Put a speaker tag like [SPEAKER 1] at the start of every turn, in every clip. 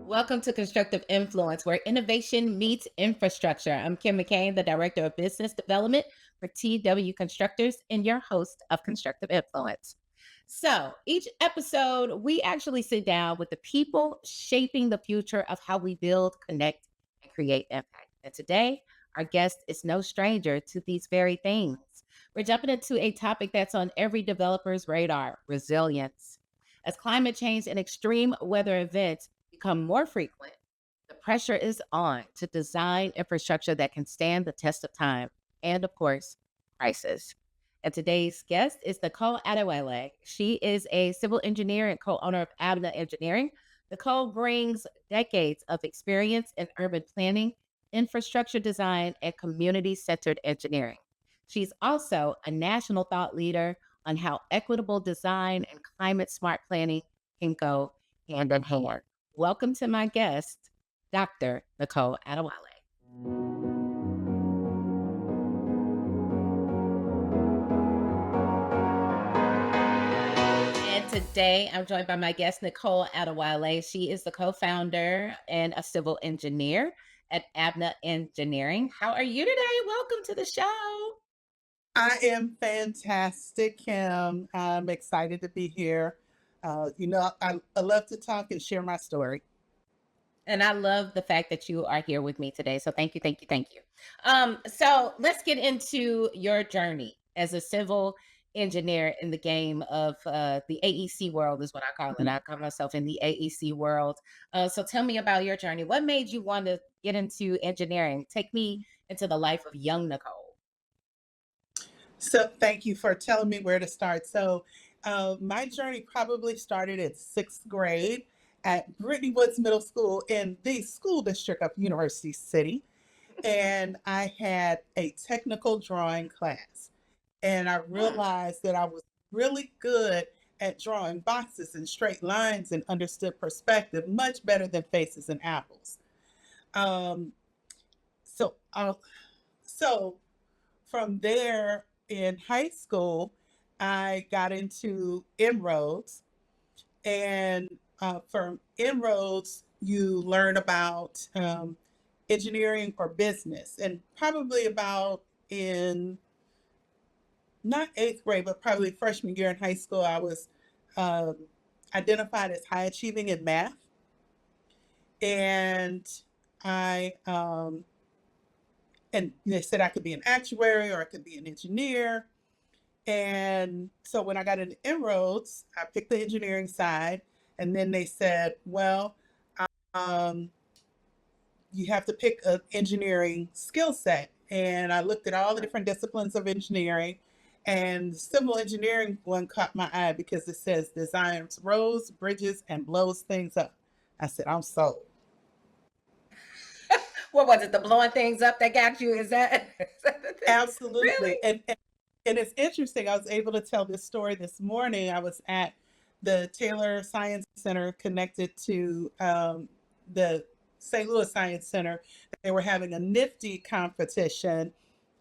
[SPEAKER 1] Welcome to Constructive Influence, where innovation meets infrastructure. I'm Kim McCain, the Director of Business Development for TW Constructors, and your host of Constructive Influence. So, each episode, we actually sit down with the people shaping the future of how we build, connect, and create impact. And today, our guest is no stranger to these very things. We're jumping into a topic that's on every developer's radar: resilience. As climate change and extreme weather events become more frequent, the pressure is on to design infrastructure that can stand the test of time and, of course, crisis. And today's guest is Nicole Adewale. She is a civil engineer and co-owner of Abna Engineering. Nicole brings decades of experience in urban planning, infrastructure design, and community-centered engineering. She's also a national thought leader on how equitable design and climate smart planning can go hand in hand. Welcome to my guest, Dr. Nicole Adewale. And today I'm joined by my guest, Nicole Adewale. She is the co-founder and a civil engineer at Abna Engineering. How are you today? Welcome to the show.
[SPEAKER 2] I am fantastic, Kim. I'm excited to be here. I love to talk and share my story.
[SPEAKER 1] And I love the fact that you are here with me today. So thank you, thank you, thank you. So let's get into your journey as a civil engineer in the game of the AEC world is what I call it.
[SPEAKER 2] Mhm.
[SPEAKER 1] I call myself in the AEC world. So tell me about your journey. What made you want to get into engineering? Take me into the life of young Nicole.
[SPEAKER 2] So, thank you for telling me where to start. My journey probably started at sixth grade at Brittany Woods Middle School in the school district of University City. And I had a technical drawing class. And I
[SPEAKER 1] Hmm.
[SPEAKER 2] realized that I was really good at drawing boxes and straight lines and understood perspective much better than faces and apples. Um, so, uh, so from there in high school, I got into inroads, and from inroads, you learn about engineering or business, and probably about in not eighth grade, but probably freshman year in high school, I was um, identified as high achieving in math, and I and they said I could be an actuary or I could be an engineer. And so when I got into inroads, I picked the engineering side, and then they said, "Well, um, you have to pick an engineering skill set." And I looked at all the different disciplines of engineering, and the civil engineering one caught my eye because it says designs roads, bridges, and blows things up. I said, "I'm sold."
[SPEAKER 1] What was it? The blowing things up that got you? Is that, is that the thing? Really?
[SPEAKER 2] Absolutely. And it's interesting. I was able to tell this story this morning. I was at the Taylor Science Center connected to the St. Louis Science Center. They were having a nifty competition.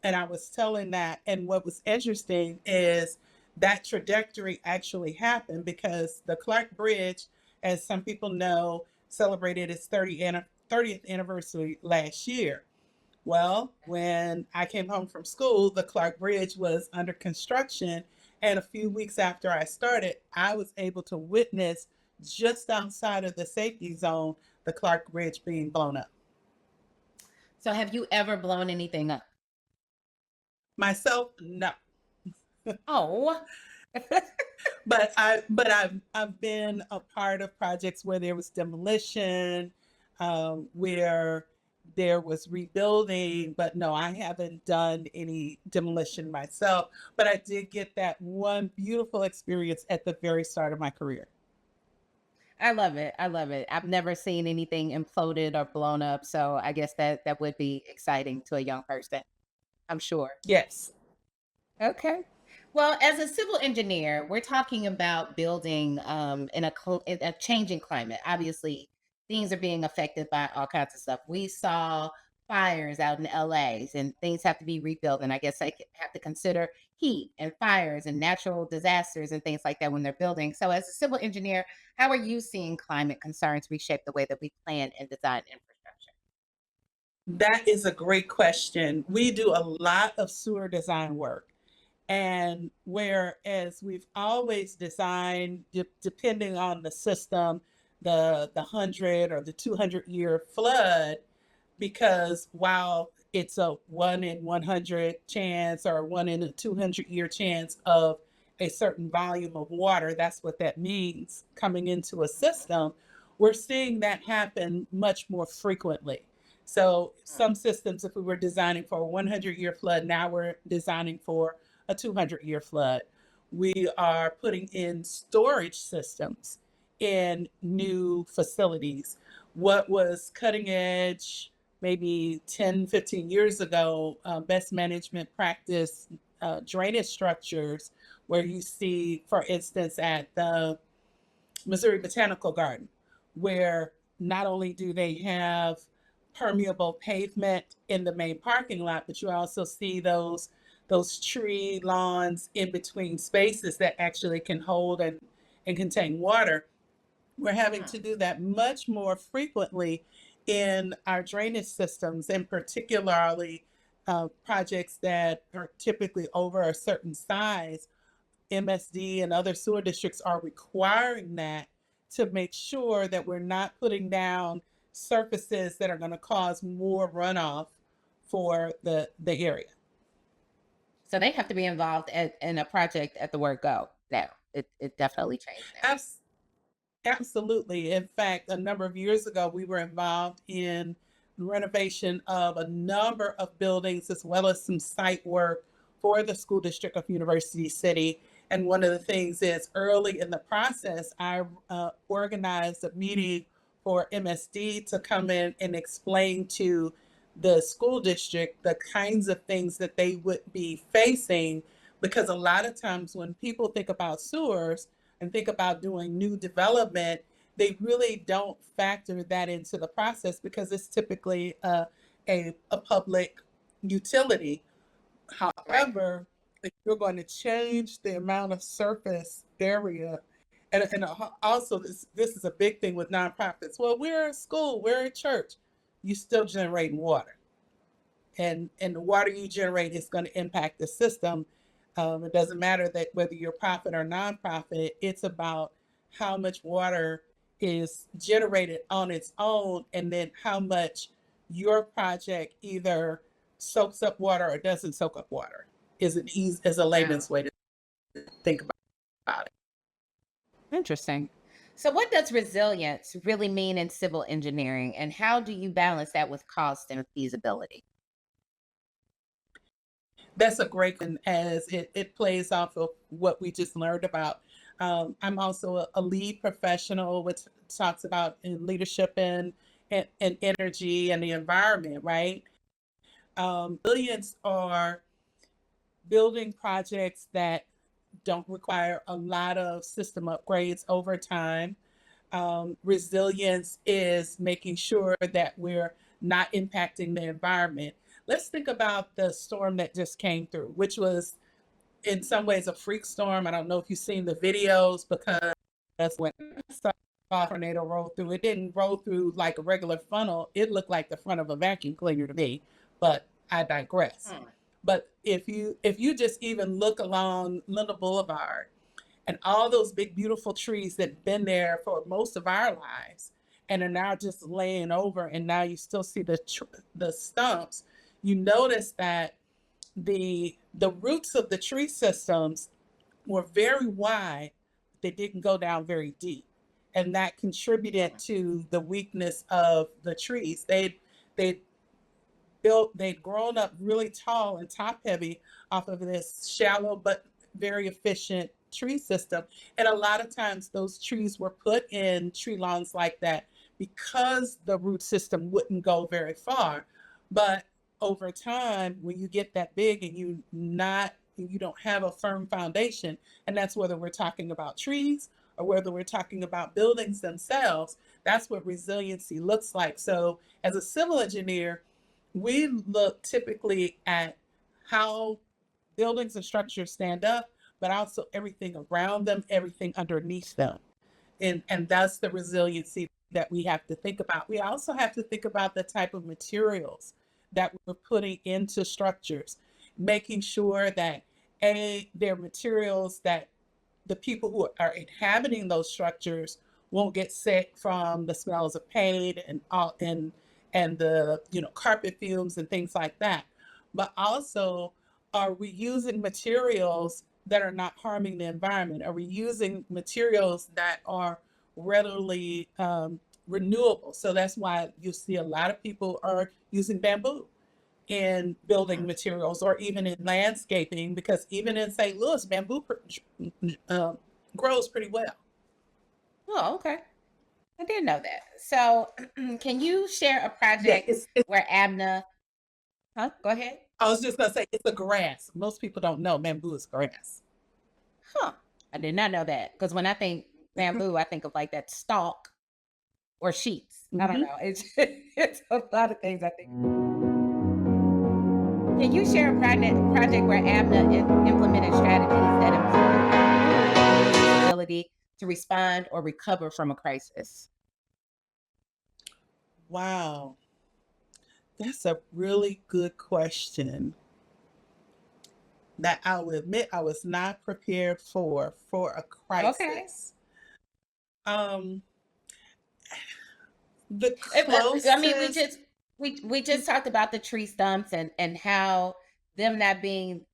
[SPEAKER 2] And I was telling that. And what was interesting is that trajectory actually happened because the Clark Bridge, as some people know, celebrated its 30th anniversary last year. Well, when I came home from school, the Clark Bridge was under construction. And a few weeks after I started, I was able to witness just outside of the safety zone the Clark Bridge being blown up.
[SPEAKER 1] So have you ever blown anything up?
[SPEAKER 2] Myself, no.
[SPEAKER 1] Oh.
[SPEAKER 2] But I've been a part of projects where there was demolition, where there was rebuilding. But no, I haven't done any demolition myself. But I did get that one beautiful experience at the very start of my career.
[SPEAKER 1] I love it. I love it. I've never seen anything imploded or blown up, so I guess that would be exciting to a young person, I'm sure.
[SPEAKER 2] Yes.
[SPEAKER 1] Okay. Well, as a civil engineer, we're talking about building in a changing climate. Obviously, things are being affected by all kinds of stuff. We saw fires out in LAs and things have to be rebuilt. And I guess I have to consider heat and fires and natural disasters and things like that when they're building. So, as a civil engineer, how are you seeing climate concerns reshape the way that we plan and design infrastructure?
[SPEAKER 2] That is a great question. We do a lot of sewer design work. And whereas we've always designed, depending on the system, the 100 or the 200-year flood, because while it's a 1 in 100 chance or 1 in a 200-year chance of a certain volume of water, that's what that means coming into a system, we're seeing that happen much more frequently. So some systems, if we were designing for a 100-year flood, now we're designing for a 200-year flood. We are putting in storage systems in new facilities. What was cutting edge maybe 10, 15 years ago, best management practice drainage structures, where you see, for instance, at the Missouri Botanical Garden, where not only do they have permeable pavement in the main parking lot, but you also see those tree lawns in between spaces that actually can hold and contain water. We're having to do that much more frequently in our drainage systems, and particularly projects that are typically over a certain size. MSD and other sewer districts are requiring that to make sure that we're not putting down surfaces that are going to cause more runoff for the area.
[SPEAKER 1] So they have to be involved in a project at the word go now. It definitely changed now.
[SPEAKER 2] Abs- Absolutely. In fact, a number of years ago, we were involved in renovation of a number of buildings as well as some site work for the school district of University City. And one of the things is early in the process, I organized a meeting for MSD to come in and explain to the school district the kinds of things that they would be facing. Because a lot of times when people think about sewers, and think about doing new development, they really don't factor that into the process because it's typically a public utility.
[SPEAKER 1] Right.
[SPEAKER 2] However, if you're going to change the amount of surface area, and also this is a big thing with nonprofits. Well, we're a school, we're a church, you still generating water, and the water you generate is going to impact the system. It doesn't matter that whether you're profit or nonprofit, it's about how much water is generated on its own, and then how much your project either soaks up water or doesn't soak up water. Is an easy as a
[SPEAKER 1] Wow.
[SPEAKER 2] layman's way to think about it.
[SPEAKER 1] Interesting. So, what does resilience really mean in civil engineering, and how do you balance that with cost and feasibility?
[SPEAKER 2] That's a great one, as it plays off of what we just learned about. I'm also a lead professional, which talks about in leadership and energy and the environment, right? Billions are building projects that don't require a lot of system upgrades over time. Resilience is making sure that we're not impacting the environment. Let's think about the storm that just came through, which was in some ways a freak storm. I don't know if you've seen the videos, because when I saw a tornado roll through, it didn't roll through like a regular funnel. It looked like the front of a vacuum cleaner to me, but I digress.
[SPEAKER 1] Hmm.
[SPEAKER 2] But if you just even look along Linda Boulevard, and all those big beautiful trees that have been there for most of our lives and are now just laying over, and now you still see the stumps, you notice that the roots of the tree systems were very wide. They didn't go down very deep, and that contributed to the weakness of the trees. They they'd grown up really tall and top heavy off of this shallow but very efficient tree system. And a lot of times those trees were put in tree lawns like that because the root system wouldn't go very far. But over time, when you get that big and you don't have a firm foundation, and that's whether we're talking about trees or whether we're talking about buildings themselves, that's what resiliency looks like. So as a civil engineer, we look typically at how buildings and structures stand up, but also everything around them, everything underneath them. And that's the resiliency that we have to think about. We also have to think about the type of materials that we're putting into structures, making sure that they're materials that the people who are inhabiting those structures won't get sick from the smells of paint and the carpet fumes and things like that. But also, are we using materials that are not harming the environment? Are we using materials that are readily renewable? So that's why you see a lot of people are using bamboo in building materials or even in landscaping, because even in St. Louis, bamboo uh, grows pretty well.
[SPEAKER 1] Oh, okay. I didn't know that. So, can you share a
[SPEAKER 2] Yeah,
[SPEAKER 1] project where Abna? Huh? Go ahead.
[SPEAKER 2] I was just gonna say it's a grass. Most people don't know bamboo is grass.
[SPEAKER 1] Huh. I did not know that because when I think bamboo, I think of like that stalk or sheets. I don't
[SPEAKER 2] Mhm.
[SPEAKER 1] know. It's it's a lot of things I think. Can you share a project where Abna implemented strategies that improved the community's ability to respond or recover from a crisis?
[SPEAKER 2] Wow, that's a really good question that I will admit I was not prepared for a
[SPEAKER 1] Okay.
[SPEAKER 2] crisis. Um, the
[SPEAKER 1] I mean, we
[SPEAKER 2] closest.
[SPEAKER 1] just we just talked about the tree stumps and how them not being,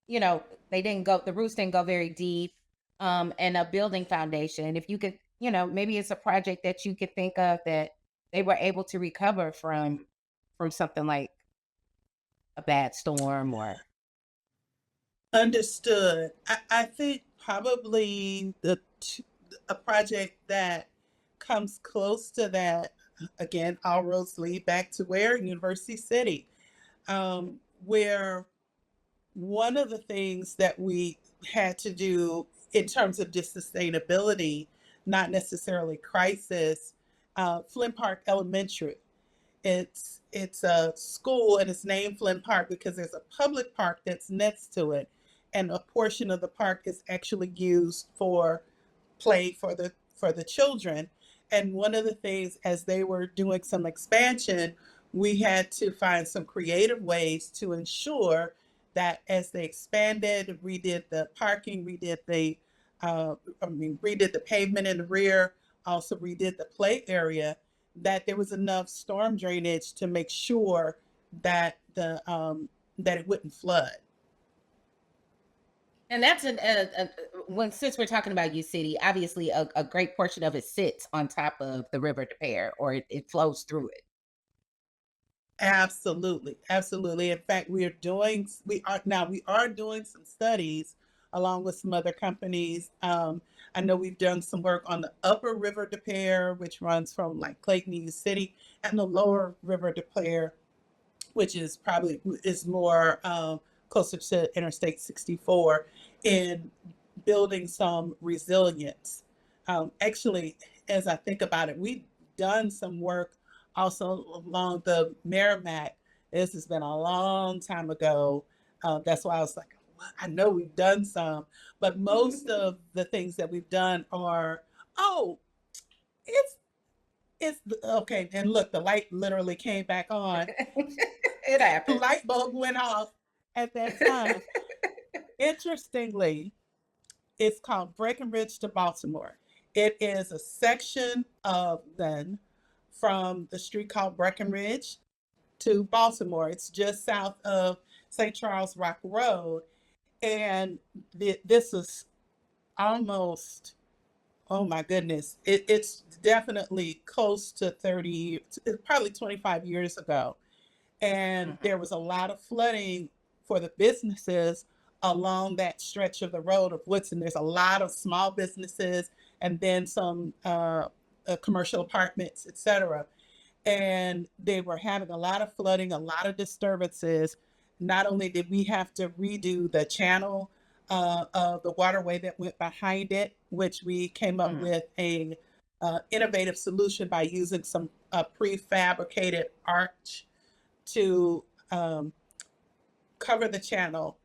[SPEAKER 1] you know, they didn't go the roots didn't go very deep, and a building foundation. If you could, maybe it's a project that you could think of that they were able to recover from something like a bad storm or
[SPEAKER 2] Understood. I think probably a project that comes close to that, again, all roads lead back to where? University City, where one of the things that we had to do in terms of just sustainability, not necessarily crisis, Flint Park Elementary. It's a school and it's named Flint Park because there's a public park that's next to it, and a portion of the park is actually used for play for the children. And one of the things, as they were doing some expansion, we had to find some creative ways to ensure that as they expanded, redid the parking, redid the pavement in the rear, also redid the play area, that there was enough storm drainage to make sure that that it wouldn't flood.
[SPEAKER 1] and that's when since we're talking about U City, obviously a great portion of it sits on top of the River de Pear or it flows through it.
[SPEAKER 2] Absolutely, absolutely. In fact, we are doing some studies along with some other companies. I know we've done some work on the upper River de Pear, which runs from like Clayton to U City, and the lower River de Pear, which is more closer to Interstate 64, in building some resilience. Actually, as I think about it, we've done some work also along the Merrimack. This has been a long time ago. That's why I was like, "Well, I know we've done some, but most of the things that we've done are, oh, it's okay. And look, the light literally came back on.
[SPEAKER 1] It
[SPEAKER 2] The
[SPEAKER 1] happens.
[SPEAKER 2] light bulb went off at that time. Interestingly, it's called Breckenridge to Baltimore. It is a section of then from the street called Breckenridge to Baltimore. It's just south of St. Charles Rock Road. And this is almost, oh my goodness, it's definitely close to 30, probably 25 years ago. And
[SPEAKER 1] Mhm.
[SPEAKER 2] there was a lot of flooding for the businesses along that stretch of the road of Woodson. There's a lot of small businesses and then some commercial apartments, etc. And they were having a lot of flooding, a lot of disturbances. Not only did we have to redo the channel of the waterway that went behind it, which we came up
[SPEAKER 1] Mhm.
[SPEAKER 2] with a innovative solution by using some prefabricated arch to um, cover the channel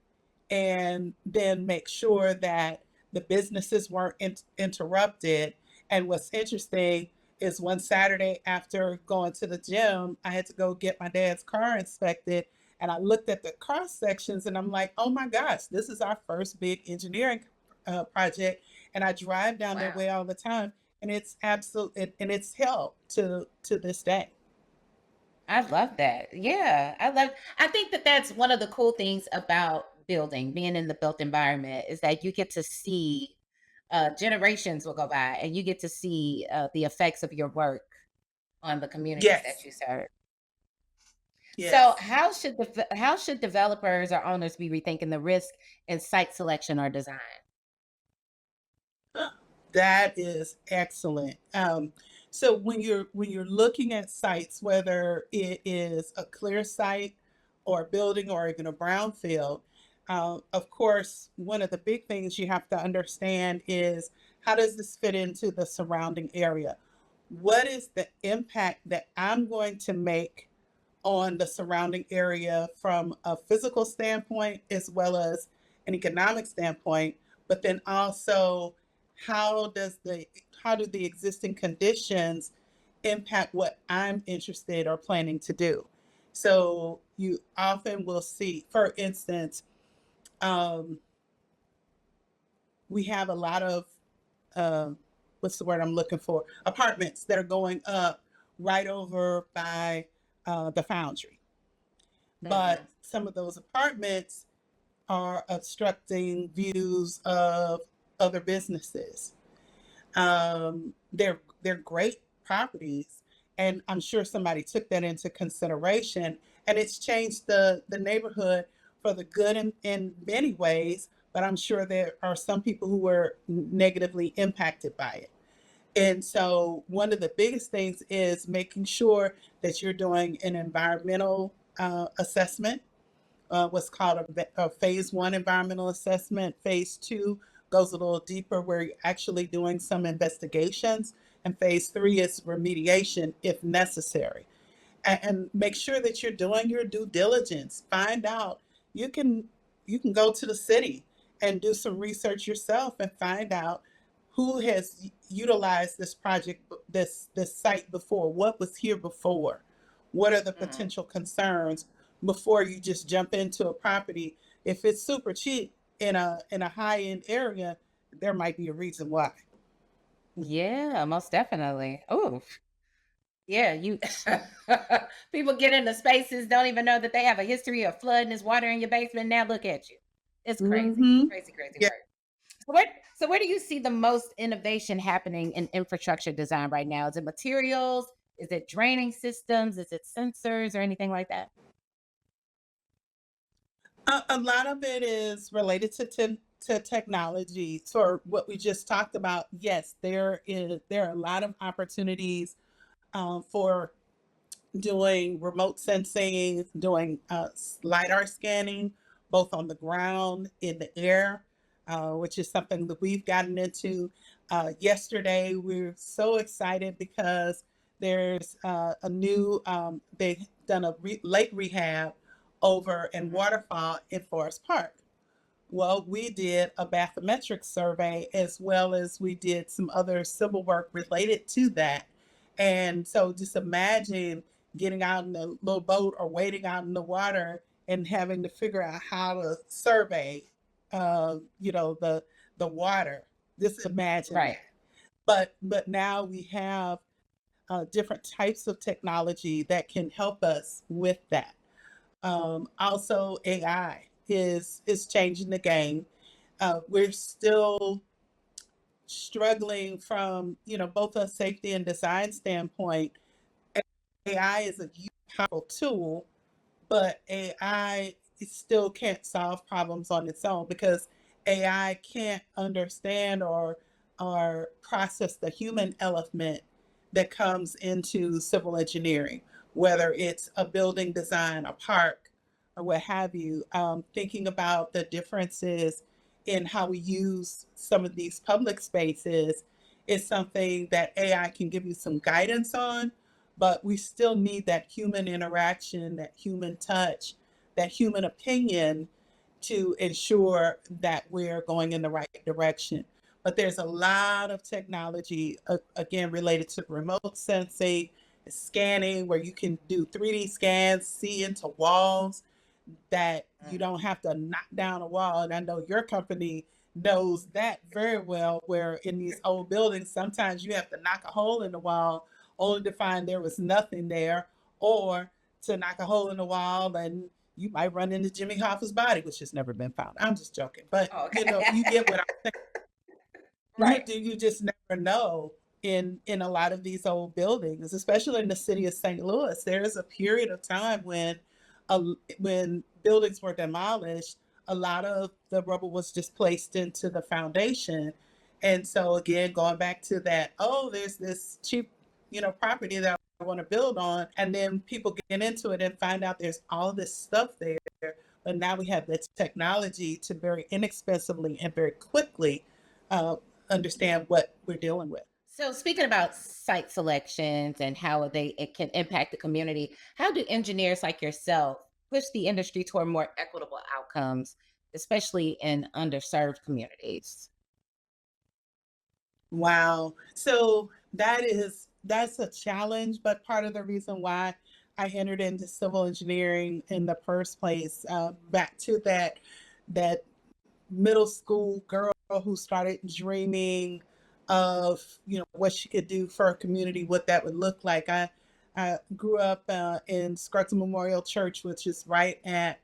[SPEAKER 2] and then make sure that the businesses weren't interrupted. And what's interesting is one Saturday after going to the gym, I had to go get my dad's car inspected. And I looked at the cross sections and I'm like, oh my gosh, this is our first big engineering project. And I drive down that
[SPEAKER 1] Wow.
[SPEAKER 2] way all the time. And it's and it's held to this day.
[SPEAKER 1] I love that. Yeah, I think that that's one of the cool things about building, being in the built environment is that you get to see generations will go by and you get to see the effects of your work on the communities that
[SPEAKER 2] Yes,
[SPEAKER 1] you serve. So,
[SPEAKER 2] yes.
[SPEAKER 1] how should developers or owners be rethinking the risk in site selection or design?
[SPEAKER 2] That is excellent. So when you're looking at sites, whether it is a clear site or a building or even a brownfield, of course, one of the big things you have to understand is how does this fit into the surrounding area? What is the impact that I'm going to make on the surrounding area from a physical standpoint as well as an economic standpoint, but then also how does the how do the existing conditions impact what I'm interested or planning to do? So you often will see, for instance, um, we have a lot of uh, what's the word I'm looking for? Apartments that are going up right over by the foundry, but
[SPEAKER 1] Mhm.
[SPEAKER 2] some of those apartments are obstructing views of other businesses. They're great properties, and I'm sure somebody took that into consideration, and it's changed the neighborhood for the good in many ways. But I'm sure there are some people who were negatively impacted by it. And so, one of the biggest things is making sure that you're doing an environmental assessment, what's called a phase one environmental assessment. Phase two goes a little deeper where you're actually doing some investigations. And phase three is remediation if necessary. And make sure that you're doing your due diligence. Find out you can you can go to the city and do some research yourself and find out who has utilized this project, this site before. What was here before? What are the
[SPEAKER 1] Mhm.
[SPEAKER 2] potential concerns before you just jump into a property? If it's super cheap in a high end area, there might be a reason why.
[SPEAKER 1] Yeah, most definitely. Oh, yeah, you people get into spaces, don't even know that they have a history of flooding, there's water in your basement. Now look at you. It's crazy.
[SPEAKER 2] Mm-hmm.
[SPEAKER 1] Crazy, crazy
[SPEAKER 2] Yeah.
[SPEAKER 1] work. So where do you see the most innovation happening in infrastructure design right now? Is it materials? Is it draining systems? Is it sensors or anything like that?
[SPEAKER 2] A lot of it is related to technology. For what we just talked about, yes, there are a lot of opportunities for doing remote sensing, doing lidar scanning, both on the ground, in the air, which is something that we've gotten into. Yesterday, we are so excited because there's a new they've done a lake rehab over in
[SPEAKER 1] Mhm.
[SPEAKER 2] Waterfall in Forest Park. Well, we did a bathymetric survey as well as we did some other civil work related to that. And so just imagine getting out in a little boat or wading out in the water and having to figure out how to survey, the water. Just imagine
[SPEAKER 1] Right.
[SPEAKER 2] that. But now we have different types of technology that can help us with that. Also, AI is changing the game. We're still struggling from both a safety and design standpoint. AI is a powerful tool, but AI still can't solve problems on its own because AI can't understand or process the human element that comes into civil engineering, whether it's a building design, a park, or what have you. Thinking about the differences in how we use some of these public spaces is something that AI can give you some guidance on, but we still need that human interaction, that human touch, that human opinion to ensure that we're going in the right direction. But there's a lot of technology, again, related to remote sensing, scanning, where you can do 3D scans, see into walls that you
[SPEAKER 1] Mm.
[SPEAKER 2] don't have to knock down a wall. And I know your company knows that very well, where in these old buildings, sometimes you have to knock a hole in the wall only to find there was nothing there, or to knock a hole in the wall and you might run into Jimmy Hoffa's body, which has never been found. I'm just joking. But
[SPEAKER 1] Oh,
[SPEAKER 2] you
[SPEAKER 1] okay.
[SPEAKER 2] know, you get what I'm
[SPEAKER 1] Right.
[SPEAKER 2] you just never know in a lot of these old buildings, especially in the city of St. Louis. There is a period of time uh, when buildings were demolished, a lot of the rubble was just placed into the foundation. And so again, going back to that, oh, there's this cheap, property that I want to build on, and then people get into it and find out there's all this stuff there. But now we have the technology to very inexpensively and very quickly uh, understand what we're dealing with.
[SPEAKER 1] So speaking about site selections and how it can impact the community, how do engineers like yourself push the industry toward more equitable outcomes, especially in underserved communities?
[SPEAKER 2] Wow. So that's a challenge, but part of the reason why I entered into civil engineering in the first place, back to that middle school girl who started dreaming of what she could do for a community, what that would look like. I grew up in Scruggs Memorial Church, which is right at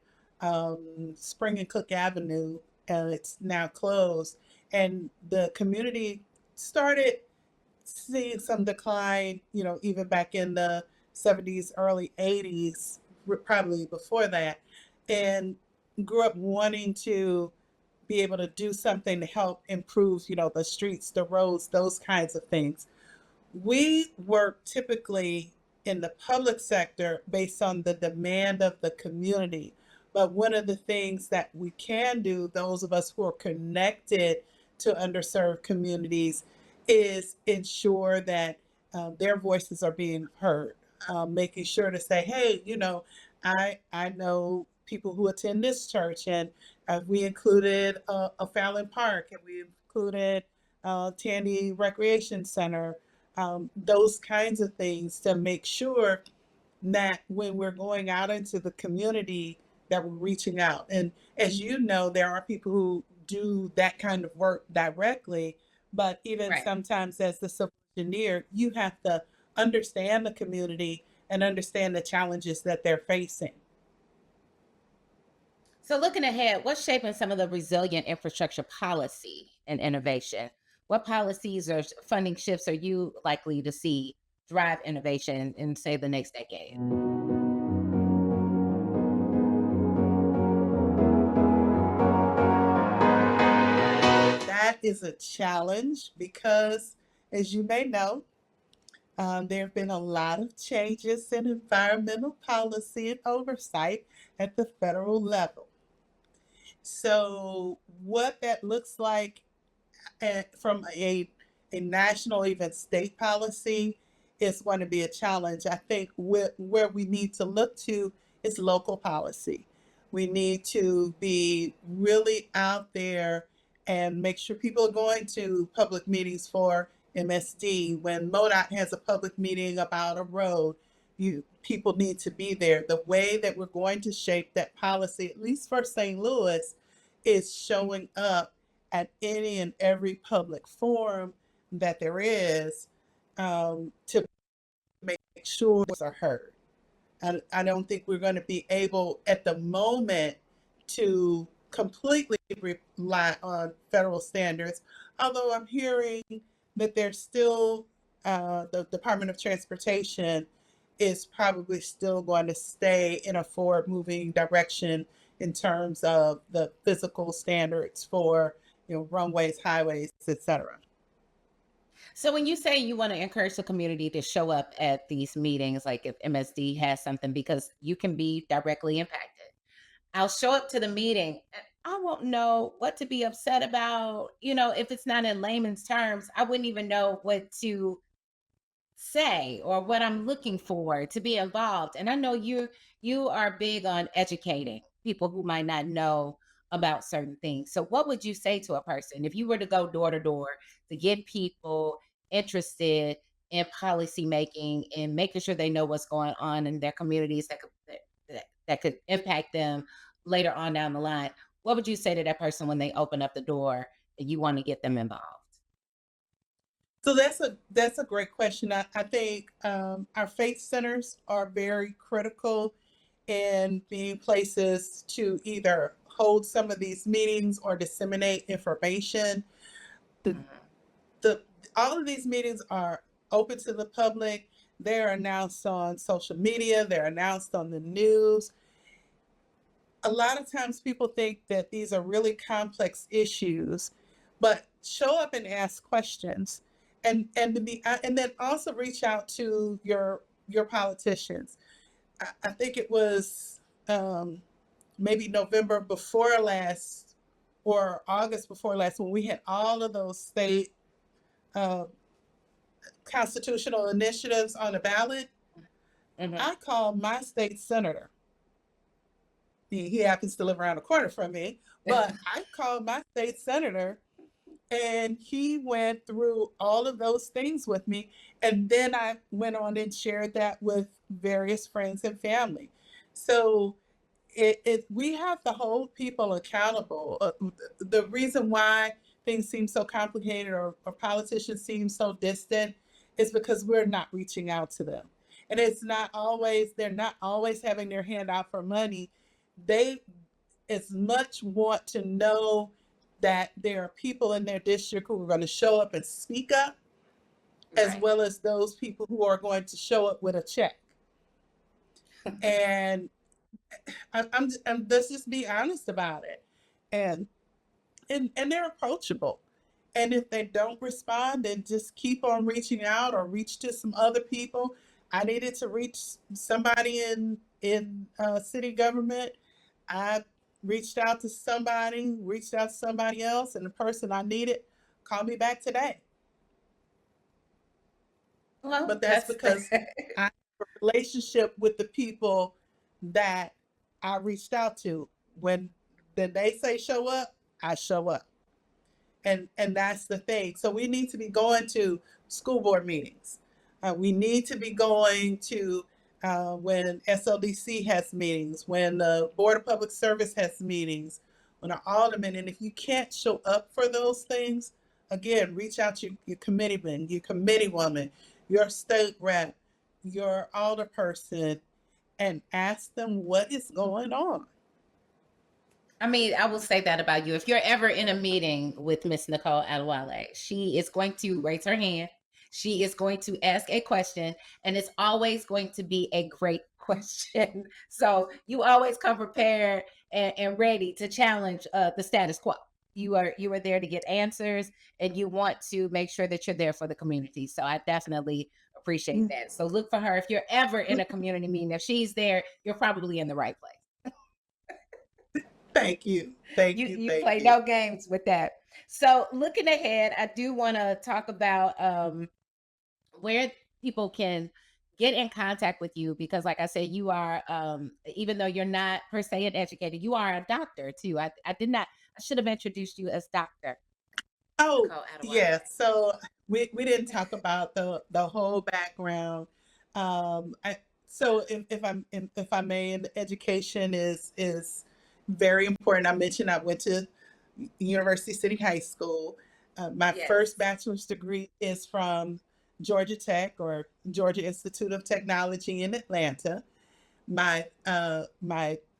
[SPEAKER 2] Spring and Cook Avenue, and it's now closed. And the community started seeing some decline, even back in the 70s, early 80s, probably before that, and grew up wanting to be able to do something to help improve, the streets, the roads, those kinds of things. We work typically in the public sector based on the demand of the community. But one of the things that we can do, those of us who are connected to underserved communities, is ensure that their voices are being heard. Making sure to say, hey, I know people who attend this church, and we included a Fallon Park, and we included Tandy Recreation Center, those kinds of things, to make sure that when we're going out into the community, that we're reaching out. And as you know, there are people who do that kind of work directly, but even
[SPEAKER 1] Right.
[SPEAKER 2] sometimes as the civil engineer, you have to understand the community and understand the challenges that they're facing.
[SPEAKER 1] So looking ahead, what's shaping some of the resilient infrastructure policy and innovation? What policies or funding shifts are you likely to see drive innovation in, say, the next decade?
[SPEAKER 2] That is a challenge because, as you may know, there have been a lot of changes in environmental policy and oversight at the federal level. So, what that looks like from a national, even state policy, is going to be a challenge. I think where we need to look to is local policy. We need to be really out there and make sure people are going to public meetings for MSD. When MoDOT has a public meeting about a road, people need to be there. The way that we're going to shape that policy, at least for St. Louis, is showing up at any and every public forum that there is, to make sure voices are heard. I don't think we're going to be able at the moment to completely rely on federal standards, although I'm hearing that there's still, the Department of Transportation is probably still going to stay in a forward moving direction in terms of the physical standards for runways, highways, etc.
[SPEAKER 1] So when you say you want to encourage the community to show up at these meetings, like if MSD has something, because you can be directly impacted. I'll show up to the meeting and I won't know what to be upset about. If it's not in layman's terms, I wouldn't even know what to say or what I'm looking for to be involved. And I know you are big on educating people who might not know about certain things. So what would you say to a person if you were to go door to door to get people interested in policy making and making sure they know what's going on in their communities that could impact them later on down the line? What would you say to that person when they open up the door and you want to get them involved?
[SPEAKER 2] So that's a great question. I think our faith centers are very critical in being places to either hold some of these meetings or disseminate information. The
[SPEAKER 1] Mhm.
[SPEAKER 2] the all of these meetings are open to the public. They're announced on social media. They're announced on the news. A lot of times people think that these are really complex issues, but show up and ask questions, and to be and then also reach out to your politicians. I think it was maybe November before last or August before last when we had all of those state uh, constitutional initiatives on the ballot.
[SPEAKER 1] Mhm.
[SPEAKER 2] I called my state senator. He happens to live around the corner from me, but I called my state senator and he went through all of those things with me. And then I went on and shared that with various friends and family. So we have to hold people accountable. The reason why things seem so complicated or politicians seem so distant is because we're not reaching out to them. And it's not always, they're not always having their hand out for money. They as much want to know that there are people in their district who are going to show up and speak up, as
[SPEAKER 1] Right.
[SPEAKER 2] well as those people who are going to show up with a check. And let's just be honest about it. And and they're approachable. And if they don't respond, then just keep on reaching out or reach to some other people. I needed to reach somebody in city government. I reached out to somebody else, and the person I needed called me back today.
[SPEAKER 1] Well,
[SPEAKER 2] But that's
[SPEAKER 1] that's
[SPEAKER 2] because I have a relationship with the people that I reached out to. When they say show up, I show up. And that's the thing. So we need to be going to school board meetings. We need to be going to when SLDC has meetings, when the Board of Public Service has meetings, when an alderman. And if you can't show up for those things, again, reach out to your committeeman, your committee woman, your state rep, your alderperson, and ask them what is going on.
[SPEAKER 1] I mean, I will say that about you. If you're ever in a meeting with Miss Nicole Adewale, she is going to raise her hand. She is going to ask a question, and it's always going to be a great question. So you always come prepared and ready to challenge the status quo. You are there to get answers, and you want to make sure that you're there for the community. So I definitely appreciate that. So look for her if you're ever in a community meeting. If she's there, you're probably in the right place.
[SPEAKER 2] Thank you. Thank you.
[SPEAKER 1] You
[SPEAKER 2] Thank
[SPEAKER 1] play
[SPEAKER 2] you.
[SPEAKER 1] no games with that. So looking ahead, I do want to talk about where people can get in contact with you because like I said, you are even though you're not per se an educator, you are a doctor too. I did not I should have introduced you as Dr.
[SPEAKER 2] Oh,
[SPEAKER 1] Nicole
[SPEAKER 2] yeah.
[SPEAKER 1] Adewale.
[SPEAKER 2] So we didn't talk about the whole background. I so if I may, and education is very important. I mentioned I went to University City High School. My first
[SPEAKER 1] Yes.
[SPEAKER 2] bachelor's degree is from Georgia Tech or Georgia Institute of Technology in Atlanta. My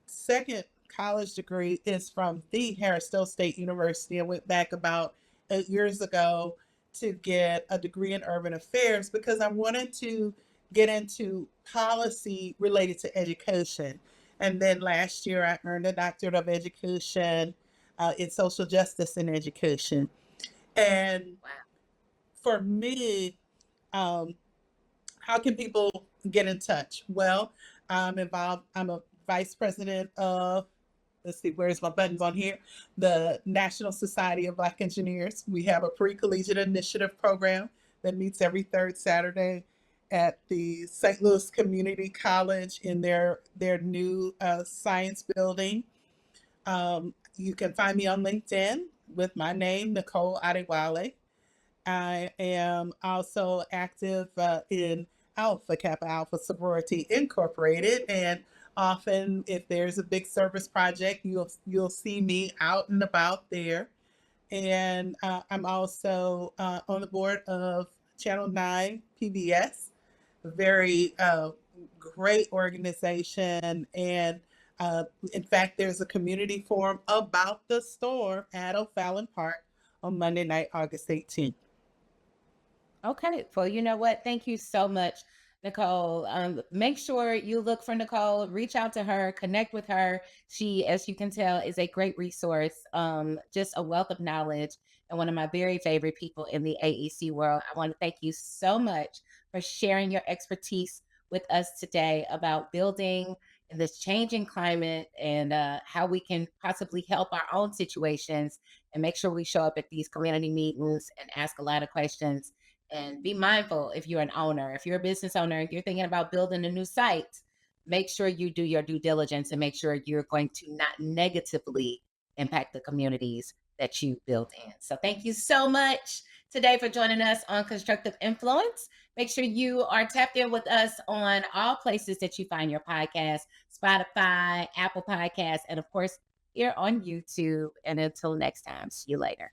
[SPEAKER 2] second college degree is from the Harris-Stowe State University. I went back about 8 years ago to get a degree in urban affairs because I wanted to get into policy related to education. And then last year, I earned a doctorate of education in social justice and education. And
[SPEAKER 1] Wow.
[SPEAKER 2] for me, um, how can people get in touch? Well, I'm involved. I'm a vice president of, let's see, where's my buttons on here? The National Society of Black Engineers. We have a pre collegiate initiative program that meets every third Saturday at the St. Louis Community College in their new science building. You can find me on LinkedIn with my name, Nicole Adewale. I am also active in Alpha Kappa Alpha Sorority Incorporated, and often if there's a big service project, you'll see me out and about there. And I'm also on the board of Channel 9 PBS, a very great organization. And in fact, there's a community forum about the storm at O'Fallon Park on Monday night, August 18th.
[SPEAKER 1] Okay. Well, you know what? Thank you so much, Nicole. Make sure you look for Nicole, reach out to her, connect with her. She, as you can tell, is a great resource, just a wealth of knowledge, and one of my very favorite people in the AEC world. I want to thank you so much for sharing your expertise with us today about building in this changing climate and how we can possibly help our own situations and make sure we show up at these community meetings and ask a lot of questions and be mindful. If you're an owner, if you're a business owner, if you're thinking about building a new site, make sure you do your due diligence and make sure you're going to not negatively impact the communities that you build in. So thank you so much today for joining us on Constructive Influence. Make sure you are tapped in with us on all places that you find your podcast: Spotify, Apple Podcasts, and of course here on YouTube. And until next time, see you later.